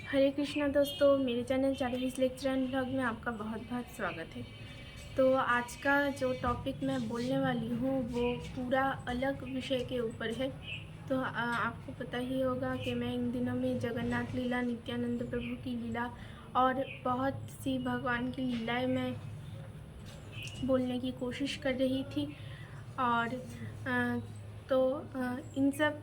हरे कृष्णा दोस्तों, मेरे चैनल चालीस लेक्चर एंड ब्लॉग में आपका बहुत बहुत स्वागत है। तो आज का जो टॉपिक मैं बोलने वाली हूँ वो पूरा अलग विषय के ऊपर है। तो आपको पता ही होगा कि मैं इन दिनों में जगन्नाथ लीला, नित्यानंद प्रभु की लीला और बहुत सी भगवान की लीलाएं मैं बोलने की कोशिश कर रही थी। और इन सब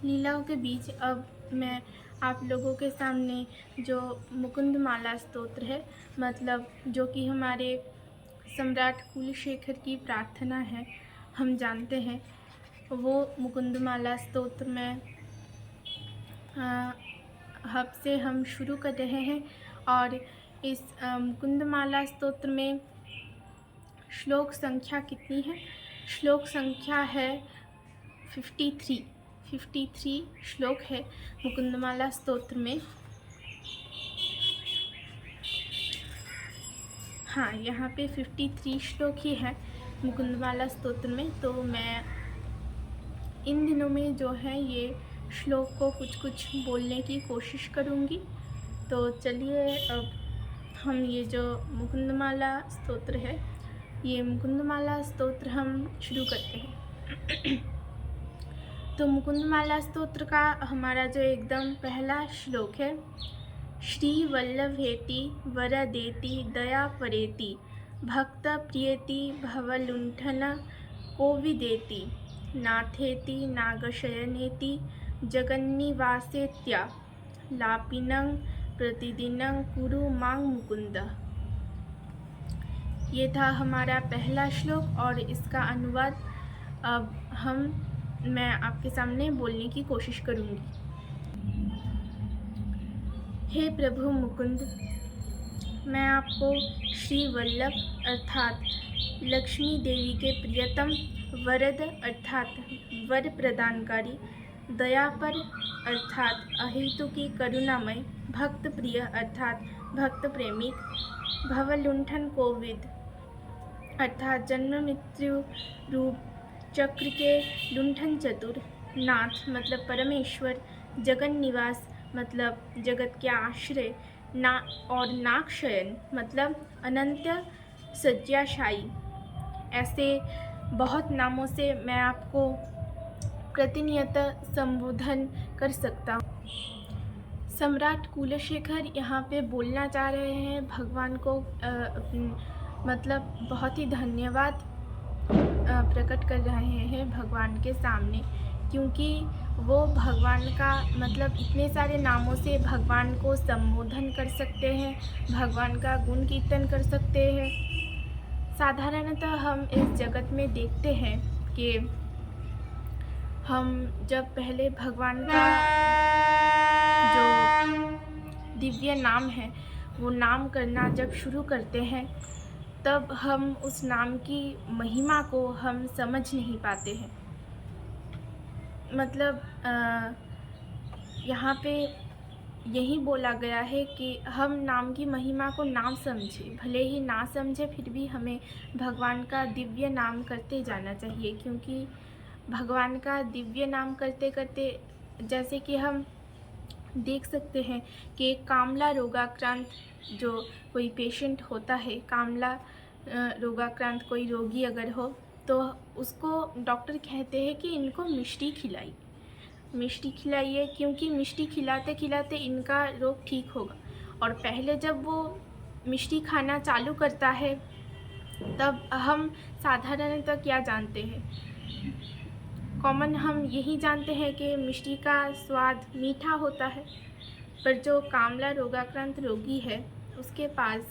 लीलाओं के बीच अब मैं आप लोगों के सामने जो मुकुंद माला स्तोत्र है, मतलब जो कि हमारे सम्राट कुलशेखर की प्रार्थना है, हम जानते हैं, वो मुकुंद माला स्तोत्र में अब से हम शुरू कर रहे हैं। और इस मुकुंद माला स्तोत्र में श्लोक संख्या कितनी है? श्लोक संख्या है 53 श्लोक है मुकुंदमाला स्तोत्र में। हाँ, यहाँ पे 53 श्लोक ही है मुकुंदमाला स्तोत्र में। तो मैं इन दिनों में जो है ये श्लोक को कुछ बोलने की कोशिश करूँगी। तो चलिए अब हम ये जो मुकुंदमाला स्तोत्र है, ये मुकुंदमाला स्तोत्र हम शुरू करते हैं। तो मुकुंदमाला स्तोत्र का हमारा जो एकदम पहला श्लोक है, श्री वल्लभेति वरदेति दया परेति भक्त प्रियति भवलुंठन कोविदेति नाथेति नागशयनेति जगन्निवासेत्या लापिनं प्रतिदिनं कुरु मां मुकुंद। ये था हमारा पहला श्लोक और इसका अनुवाद अब मैं आपके सामने बोलने की कोशिश करूँगी। हे प्रभु मुकुंद, मैं आपको श्री वल्लभ अर्थात लक्ष्मी देवी के प्रियतम वरद अर्थात वर प्रदानकारी, दयापर अर्थात अहेतु की करुणामय, भक्त प्रिय अर्थात भक्त प्रेमिक, भवलुंठन कोविद अर्थात जन्म मृत्यु रूप चक्र के लुंठन चतुर, नाथ मतलब परमेश्वर, जगन निवास मतलब जगत के आश्रय, और नागशयन मतलब अनंत सज्जाशायी। ऐसे बहुत नामों से मैं आपको प्रतिनियत संबोधन कर सकता हूँ। सम्राट कुलशेखर यहाँ पे बोलना चाह रहे हैं भगवान को, मतलब बहुत ही धन्यवाद प्रकट कर रहे हैं भगवान के सामने, क्योंकि वो भगवान का मतलब इतने सारे नामों से भगवान को संबोधन कर सकते हैं, भगवान का गुण कीर्तन कर सकते हैं। साधारणतः हम इस जगत में देखते हैं कि हम जब पहले भगवान का जो दिव्य नाम है वो नाम करना जब शुरू करते हैं, तब हम उस नाम की महिमा को हम समझ नहीं पाते हैं। मतलब यहाँ पे यही बोला गया है कि हम नाम की महिमा को ना समझें, भले ही ना समझे फिर भी हमें भगवान का दिव्य नाम करते जाना चाहिए, क्योंकि भगवान का दिव्य नाम करते करते जैसे कि हम देख सकते हैं कि कामला रोगाक्रांत जो कोई पेशेंट होता है, कामला रोगाक्रांत कोई रोगी अगर हो, तो उसको डॉक्टर कहते हैं कि इनको मिष्टी खिलाइए, क्योंकि मिष्टी खिलाते खिलाते इनका रोग ठीक होगा। और पहले जब वो मिष्टी खाना चालू करता है तब हम साधारणतः क्या जानते हैं, कॉमन हम यही जानते हैं कि मिष्टी का स्वाद मीठा होता है। पर जो कामला रोगाक्रांत रोगी है उसके पास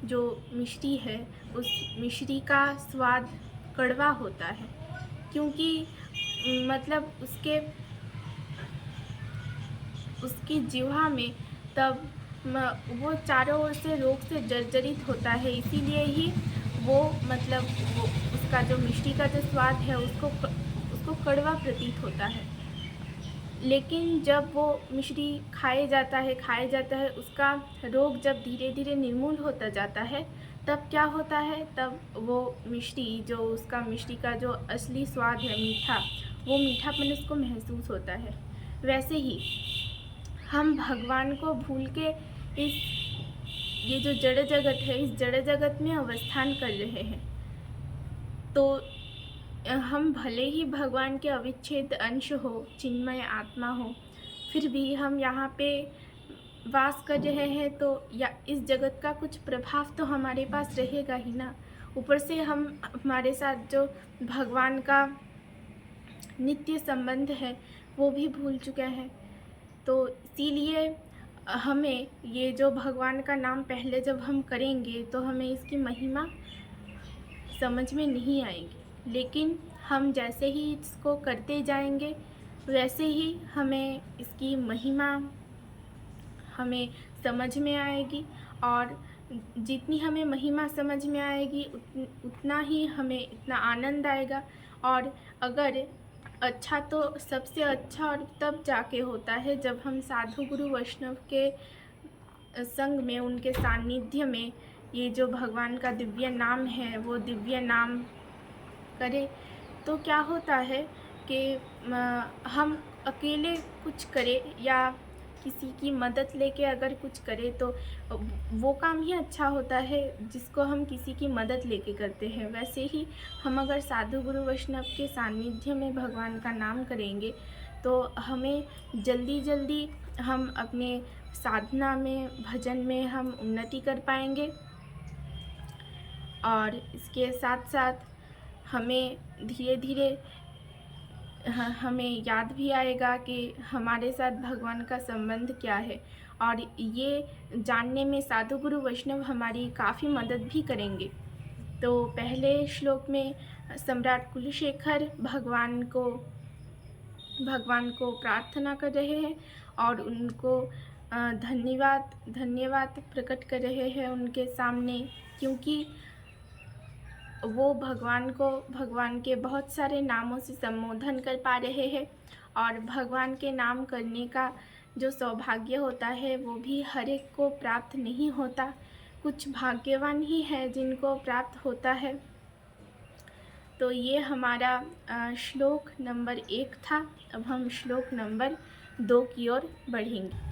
जो मिष्टी है उस मिश्री का स्वाद कड़वा होता है, क्योंकि मतलब उसकी जिह्वा में तब वो चारों ओर से रोग से जर्जरित होता है, इसीलिए ही वो मतलब वो उसका जो मिष्टी का जो स्वाद है उसको कड़वा प्रतीत होता है। लेकिन जब वो मिश्री खाया जाता है उसका रोग जब धीरे धीरे निर्मूल होता जाता है, तब क्या होता है, तब वो मिष्टी जो उसका मिष्टी का जो असली स्वाद है मीठा, वो मीठापन उसको महसूस होता है। वैसे ही हम भगवान को भूल के इस ये जो जड़ जगत है, इस जड़ जगत में अवस्थान कर रहे हैं। तो हम भले ही भगवान के अविच्छेद अंश हो, चिन्मय आत्मा हो, फिर भी हम यहाँ पे वास कर रहे हैं, तो या इस जगत का कुछ प्रभाव तो हमारे पास रहेगा ही ना। ऊपर से हम हमारे साथ जो भगवान का नित्य संबंध है वो भी भूल चुके हैं। तो इसीलिए हमें ये जो भगवान का नाम पहले जब हम करेंगे तो हमें इसकी महिमा समझ में नहीं आएगी, लेकिन हम जैसे ही इसको करते जाएंगे वैसे ही हमें इसकी महिमा हमें समझ में आएगी। और जितनी हमें महिमा समझ में आएगी उतना ही हमें इतना आनंद आएगा। और अगर अच्छा तो सबसे अच्छा और तब जाके होता है जब हम साधु गुरु वैष्णव के संग में, उनके सानिध्य में ये जो भगवान का दिव्य नाम है वो दिव्य नाम करें। तो क्या होता है कि हम अकेले कुछ करें या किसी की मदद लेके अगर कुछ करें तो वो काम ही अच्छा होता है जिसको हम किसी की मदद लेके करते हैं। वैसे ही हम अगर साधु गुरु वैष्णव के सानिध्य में भगवान का नाम करेंगे तो हमें जल्दी जल्दी हम अपने साधना में, भजन में हम उन्नति कर पाएंगे। और इसके साथ साथ हमें धीरे धीरे हमें याद भी आएगा कि हमारे साथ भगवान का संबंध क्या है। और ये जानने में साधु गुरु वैष्णव हमारी काफ़ी मदद भी करेंगे। तो पहले श्लोक में सम्राट कुलशेखर भगवान को प्रार्थना कर रहे हैं और उनको धन्यवाद प्रकट कर रहे हैं उनके सामने, क्योंकि वो भगवान के बहुत सारे नामों से संबोधन कर पा रहे हैं। और भगवान के नाम करने का जो सौभाग्य होता है वो भी हर एक को प्राप्त नहीं होता, कुछ भाग्यवान ही है जिनको प्राप्त होता है। तो ये हमारा श्लोक नंबर 1 था। अब हम श्लोक नंबर 2 की ओर बढ़ेंगे।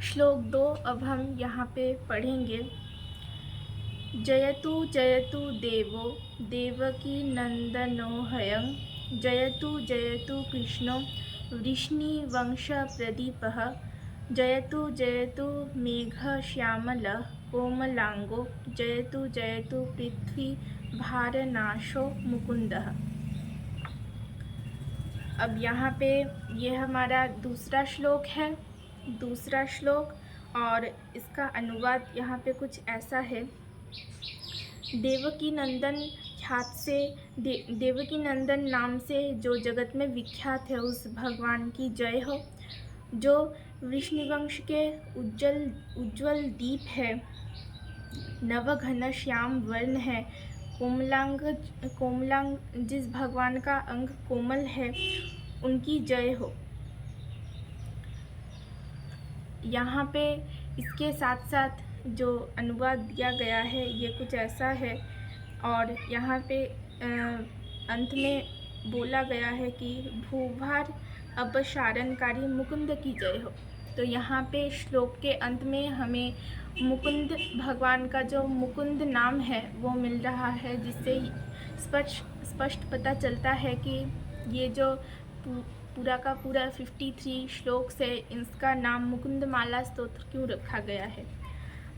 श्लोक 2 अब हम यहाँ पे पढ़ेंगे। जयतु जयतु देवो देवकी नंदनोऽहं, जयतु जयतु कृष्णो वृष्णिवंशप्रदीपः, जयतु जयतु मेघश्यामलः कोमलांगो, जयतु जयतु पृथ्वीभारनाशो मुकुंदः। अब यहाँ पे ये हमारा दूसरा श्लोक है। दूसरा श्लोक और इसका अनुवाद यहाँ पे कुछ ऐसा है। देवकी नंदन देवकी नंदन नाम से जो जगत में विख्यात है उस भगवान की जय हो, जो विष्णुवंश के उज्जवल दीप है, नवघन श्याम वर्ण है, कोमलांग जिस भगवान का अंग कोमल है उनकी जय हो। यहाँ पे इसके साथ साथ जो अनुवाद दिया गया है ये कुछ ऐसा है। और यहाँ पे अंत में बोला गया है कि भूभार अपसारणकारी मुकुंद की जय हो। तो यहाँ पे श्लोक के अंत में हमें मुकुंद भगवान का जो मुकुंद नाम है वो मिल रहा है, जिससे स्पष्ट पता चलता है कि ये जो पूरा का पूरा 53 श्लोक से इसका नाम मुकुंद माला स्तोत्र क्यों रखा गया है।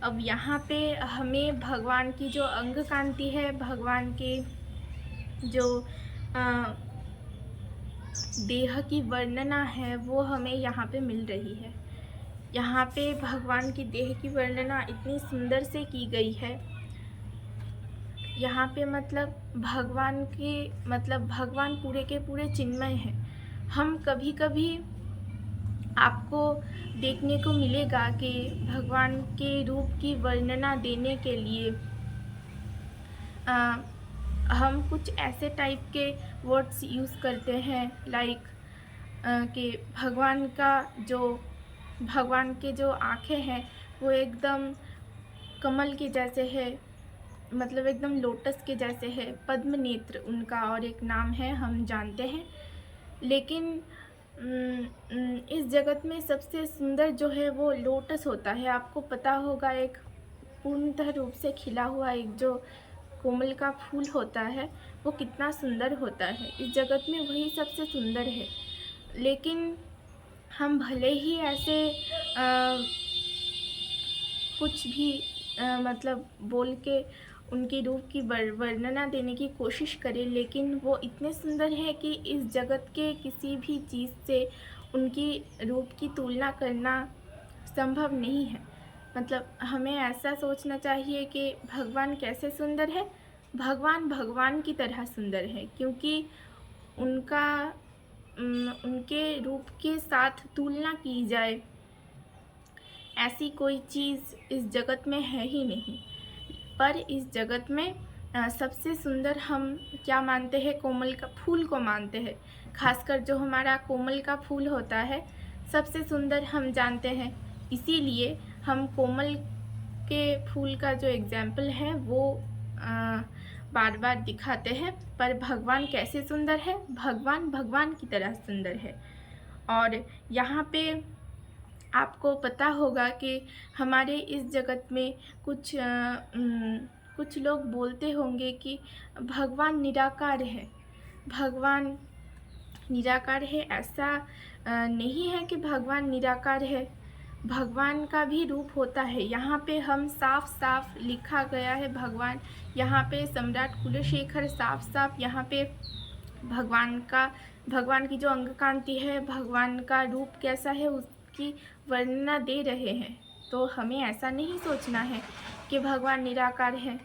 अब यहाँ पे हमें भगवान की जो अंग कांति है, भगवान के जो देह की वर्णना है वो हमें यहाँ पे मिल रही है। यहाँ पे भगवान की देह की वर्णना इतनी सुंदर से की गई है। यहाँ पे भगवान पूरे के पूरे चिन्मय हैं। हम कभी कभी आपको देखने को मिलेगा कि भगवान के रूप की वर्णना देने के लिए हम कुछ ऐसे टाइप के वर्ड्स यूज़ करते हैं, लाइक कि भगवान के जो आँखें हैं वो एकदम कमल के जैसे है, एकदम लोटस के जैसे है, पद्म नेत्र उनका और एक नाम है, हम जानते हैं। लेकिन इस जगत में सबसे सुंदर जो है वो लोटस होता है। आपको पता होगा, एक पूर्णतः रूप से खिला हुआ एक जो कोमल का फूल होता है वो कितना सुंदर होता है। इस जगत में वही सबसे सुंदर है। लेकिन हम भले ही ऐसे कुछ भी मतलब बोल के उनके रूप की वर्णना देने की कोशिश करें, लेकिन वो इतने सुंदर है कि इस जगत के किसी भी चीज़ से उनकी रूप की तुलना करना संभव नहीं है। मतलब हमें ऐसा सोचना चाहिए कि भगवान कैसे सुंदर है। भगवान भगवान की तरह सुंदर है, क्योंकि उनका उनके रूप के साथ तुलना की जाए ऐसी कोई चीज़ इस जगत में है ही नहीं। पर इस जगत में सबसे सुंदर हम क्या मानते हैं? कोमल का फूल को मानते हैं। खासकर जो हमारा कोमल का फूल होता है सबसे सुंदर हम जानते हैं। इसीलिए हम कोमल के फूल का जो एग्जाम्पल है वो बार बार दिखाते हैं। पर भगवान कैसे सुंदर है? भगवान भगवान की तरह सुंदर है। और यहाँ पे आपको पता होगा कि हमारे इस जगत में कुछ लोग बोलते होंगे कि भगवान निराकार है। भगवान निराकार है, ऐसा नहीं है कि भगवान निराकार है। भगवान का भी रूप होता है। यहाँ पे हम साफ साफ लिखा गया है भगवान। यहाँ पे सम्राट कुलशेखर साफ साफ यहाँ पे भगवान की जो अंग कांति है, भगवान का रूप कैसा है उसकी वर्णना दे रहे हैं। तो हमें ऐसा नहीं सोचना है कि भगवान निराकार है।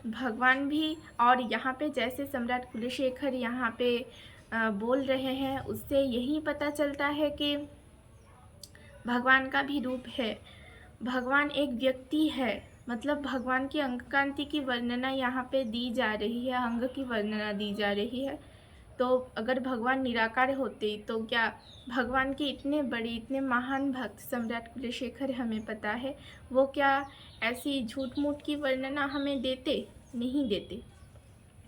भगवान भी, और यहाँ पे जैसे सम्राट कुलशेखर यहाँ पे बोल रहे हैं, उससे यही पता चलता है कि भगवान का भी रूप है। भगवान एक व्यक्ति है। मतलब भगवान की अंग कांति की वर्णना यहाँ पे दी जा रही है, अंग की वर्णना दी जा रही है। तो अगर भगवान निराकार होते तो क्या भगवान के इतने बड़े, इतने महान भक्त सम्राट कुलशेखर हमें पता है, वो क्या ऐसी झूठ मूठ की वर्णना हमें देते? नहीं देते।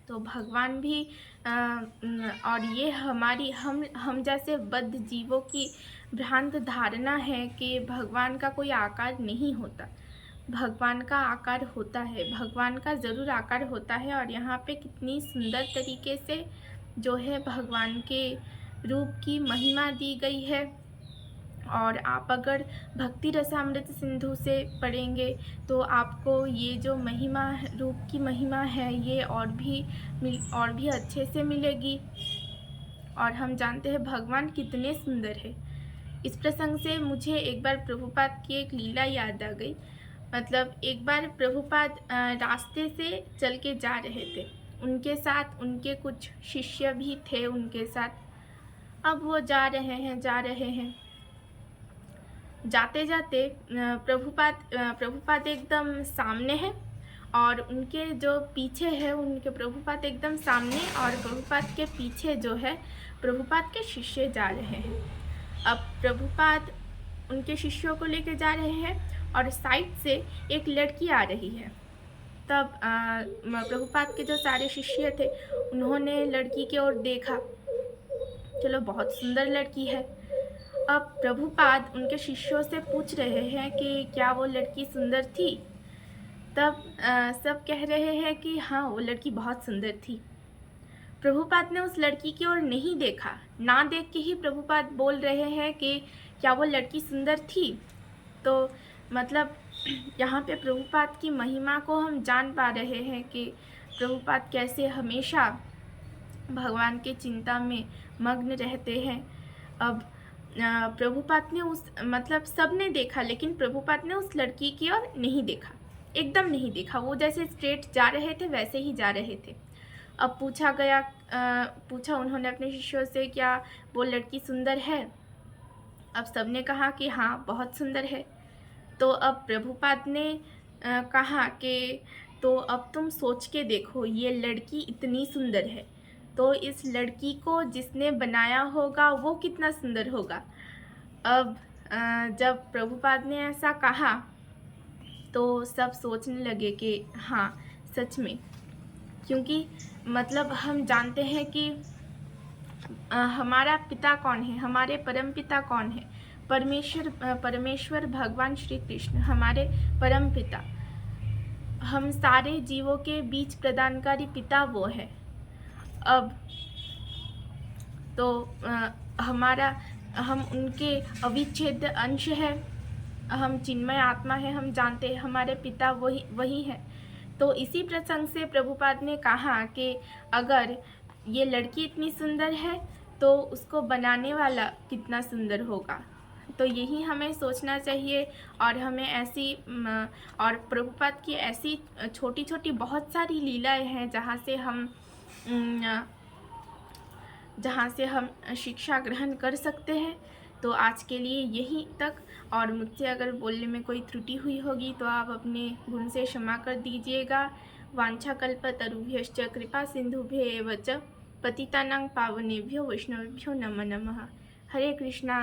तो भगवान भी और ये हमारी हम जैसे बद्ध जीवों की भ्रांत धारणा है कि भगवान का कोई आकार नहीं होता। भगवान का आकार होता है, भगवान का ज़रूर आकार होता है। और यहाँ पे कितनी सुंदर तरीके से जो है भगवान के रूप की महिमा दी गई है। और आप अगर भक्ति रसामृत सिंधु से पढ़ेंगे तो आपको ये जो महिमा, रूप की महिमा है, ये और भी अच्छे से मिलेगी। और हम जानते हैं भगवान कितने सुंदर है। इस प्रसंग से मुझे एक बार प्रभुपाद की एक लीला याद आ गई। मतलब एक बार प्रभुपाद रास्ते से चल के जा रहे थे। उनके साथ उनके कुछ शिष्य भी थे उनके साथ। अब वो जा रहे हैं। जाते जाते प्रभुपाद एकदम सामने है और उनके जो पीछे है, उनके प्रभुपाद एकदम सामने, और प्रभुपाद के पीछे जो है प्रभुपाद के शिष्य जा रहे हैं। अब प्रभुपाद उनके शिष्यों को लेकर जा रहे हैं और साइड से एक लड़की आ रही है। तब प्रभुपाद के जो सारे शिष्य थे उन्होंने लड़की की ओर देखा। चलो, बहुत सुंदर लड़की है। अब प्रभुपाद उनके शिष्यों से पूछ रहे हैं कि क्या वो लड़की सुंदर थी? तब सब कह रहे हैं कि हाँ, वो लड़की बहुत सुंदर थी। प्रभुपाद ने उस लड़की की ओर नहीं देखा। ना देख के ही प्रभुपाद बोल रहे हैं कि क्या वो लड़की सुंदर थी? तो मतलब यहाँ पे प्रभुपाद की महिमा को हम जान पा रहे हैं कि प्रभुपाद कैसे हमेशा भगवान के चिंता में मग्न रहते हैं। अब प्रभुपाद ने मतलब सबने देखा, लेकिन प्रभुपाद ने उस लड़की की ओर नहीं देखा, एकदम नहीं देखा। वो जैसे स्ट्रेट जा रहे थे वैसे ही जा रहे थे। अब पूछा उन्होंने अपने शिष्यों से, क्या वो लड़की सुंदर है? अब सबने कहा कि हाँ, बहुत सुंदर है। तो अब प्रभुपाद ने कहा कि तो अब तुम सोच के देखो, ये लड़की इतनी सुंदर है तो इस लड़की को जिसने बनाया होगा वो कितना सुंदर होगा। अब जब प्रभुपाद ने ऐसा कहा तो सब सोचने लगे कि हाँ, सच में, क्योंकि मतलब हम जानते हैं कि हमारा पिता कौन है, हमारे परम पिता कौन है? परमेश्वर भगवान श्री कृष्ण हमारे परम पिता, हम सारे जीवों के बीच प्रदानकारी पिता वो है। अब तो हम उनके अविच्छेद्य अंश है, हम चिन्मय आत्मा है, हम जानते हैं हमारे पिता वही है। तो इसी प्रसंग से प्रभुपाद ने कहा कि अगर ये लड़की इतनी सुंदर है तो उसको बनाने वाला कितना सुंदर होगा। तो यही हमें सोचना चाहिए और हमें ऐसी और प्रभुपाद की ऐसी छोटी छोटी बहुत सारी लीलाएं हैं जहाँ से हम शिक्षा ग्रहण कर सकते हैं। तो आज के लिए यहीं तक, और मुझसे अगर बोलने में कोई त्रुटि हुई होगी तो आप अपने गुण से क्षमा कर दीजिएगा। वाञ्छाकल्पतरुभ्यश्च कृपा सिन्धुभ्येव च पतितानां पावनेभ्यो वैष्णवेभ्यो नमो नमः। हरे कृष्णा।